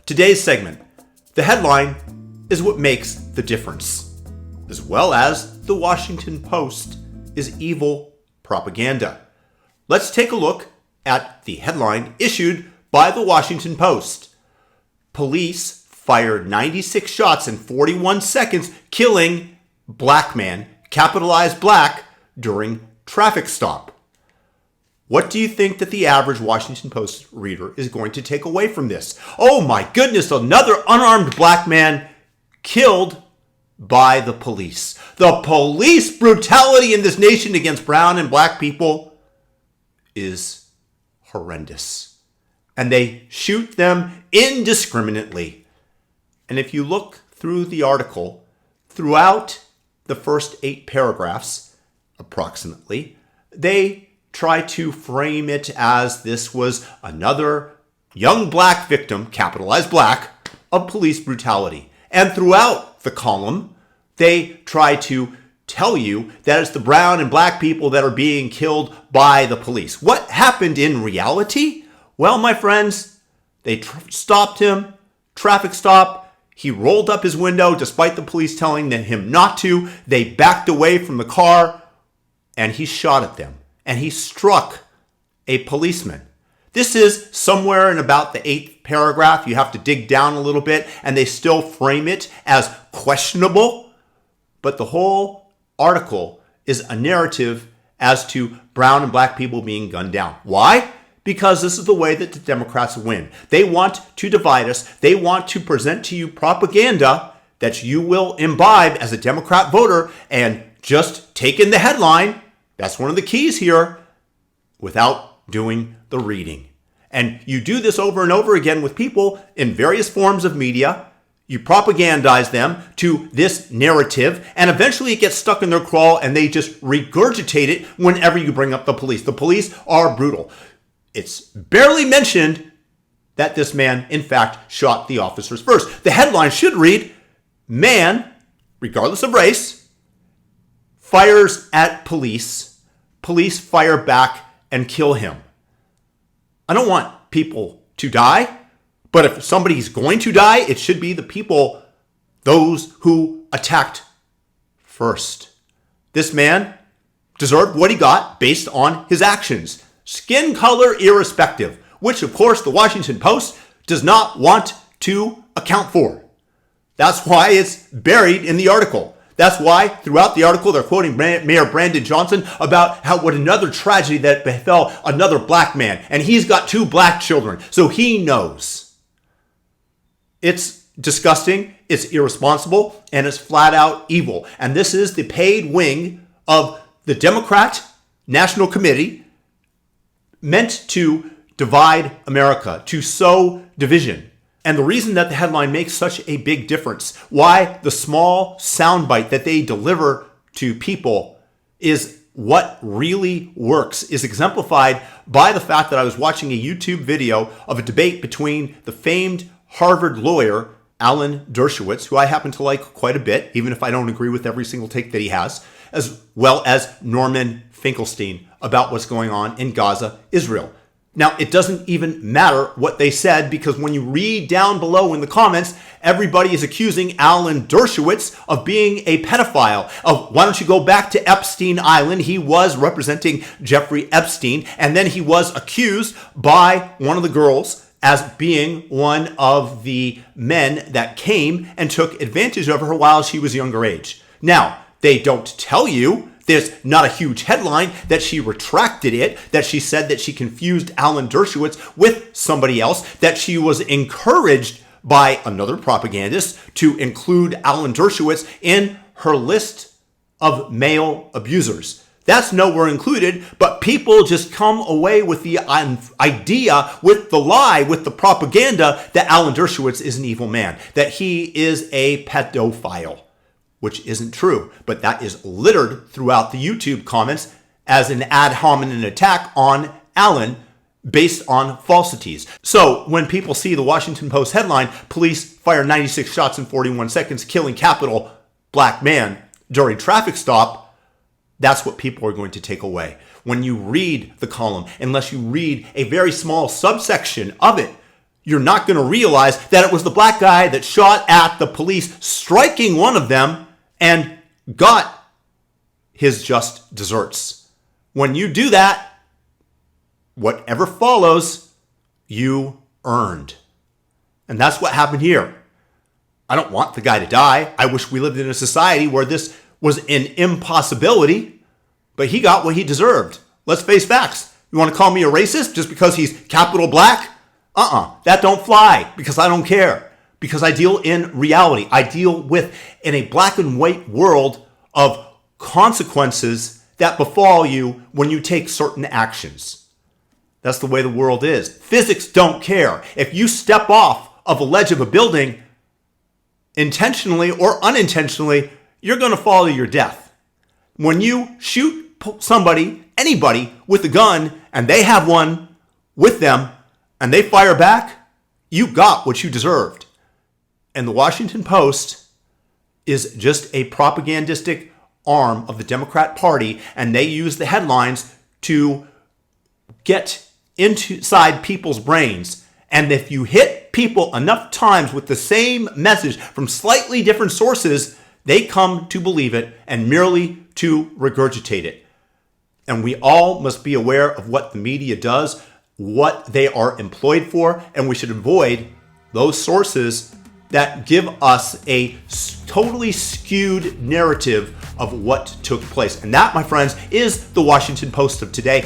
Today's segment, the headline is what makes the difference, as well as the Washington Post is evil propaganda. Let's take a look at the headline issued by the Washington Post. Police fired 96 shots in 41 seconds, killing black man, capitalized black, during traffic stop. What do you think that the average Washington Post reader is going to take away from this? Oh my goodness, another unarmed black man killed by the police. The police brutality in this nation against brown and black people is horrendous. And they shoot them indiscriminately. And if you look through the article, throughout the first 8 paragraphs, approximately, they try to frame it as this was another young black victim, capitalized black, of police brutality. And throughout the column, they try to tell you that it's the brown and black people that are being killed by the police. What happened in reality? Well, my friends, they stopped him, traffic stop. He rolled up his window despite the police telling him not to. They backed away from the car and he shot at them. And he struck a policeman. This is somewhere in about the 8th paragraph. You have to dig down a little bit, and they still frame it as questionable. But the whole article is a narrative as to brown and black people being gunned down. Why? Because this is the way that the Democrats win. They want to divide us. They want to present to you propaganda that you will imbibe as a Democrat voter and just take in the headline. That's one of the keys here, without doing the reading. And you do this over and over again with people in various forms of media. You propagandize them to this narrative, and eventually it gets stuck in their craw, and they just regurgitate it whenever you bring up the police. The police are brutal. It's barely mentioned that this man, in fact, shot the officers first. The headline should read, "Man, regardless of race, fires at police. Police fire back and kill him." I don't want people to die, but if somebody's going to die, it should be the people, those who attacked first. This man deserved what he got based on his actions, skin color irrespective, which of course the Washington Post does not want to account for. That's why it's buried in the article. That's why throughout the article they're quoting Mayor Brandon Johnson about what another tragedy that befell another black man, and he's got 2 black children, so he knows. It's disgusting, it's irresponsible, and it's flat out evil. And this is the paid wing of the Democrat National Committee, meant to divide America, to sow division. And the reason that the headline makes such a big difference, why the small soundbite that they deliver to people is what really works, is exemplified by the fact that I was watching a YouTube video of a debate between the famed Harvard lawyer, Alan Dershowitz, who I happen to like quite a bit, even if I don't agree with every single take that he has, as well as Norman Finkelstein about what's going on in Gaza, Israel. Now, it doesn't even matter what they said, because when you read down below in the comments, everybody is accusing Alan Dershowitz of being a pedophile. Of why don't you go back to Epstein Island? He was representing Jeffrey Epstein, and then he was accused by one of the girls as being one of the men that came and took advantage of her while she was younger age. Now, they don't tell you. There's not a huge headline that she retracted it, that she said that she confused Alan Dershowitz with somebody else, that she was encouraged by another propagandist to include Alan Dershowitz in her list of male abusers. That's nowhere included, but people just come away with the idea, with the lie, with the propaganda that Alan Dershowitz is an evil man, that he is a pedophile. Which isn't true, but that is littered throughout the YouTube comments as an ad hominem attack on Alan based on falsities. So when people see the Washington Post headline, "Police fire 96 shots in 41 seconds, killing capital black man during traffic stop," that's what people are going to take away. When you read the column, unless you read a very small subsection of it, you're not going to realize that it was the black guy that shot at the police, striking one of them, and got his just desserts. When you do that, whatever follows, you earned. And that's what happened here. I don't want the guy to die. I wish we lived in a society where this was an impossibility, but he got what he deserved. Let's face facts. You want to call me a racist just because he's capital black? That don't fly, because I don't care. Because I deal in reality. I deal with in a black and white world of consequences that befall you when you take certain actions. That's the way the world is. Physics don't care. If you step off of a ledge of a building, intentionally or unintentionally, you're going to fall to your death. When you shoot somebody, anybody, with a gun, and they have one with them, and they fire back, you got what you deserved. And the Washington Post is just a propagandistic arm of the Democrat Party, and they use the headlines to get inside people's brains. And if you hit people enough times with the same message from slightly different sources, they come to believe it and merely to regurgitate it. And we all must be aware of what the media does, what they are employed for, and we should avoid those sources that give us a totally skewed narrative of what took place. And that, my friends, is the Washington Post of today.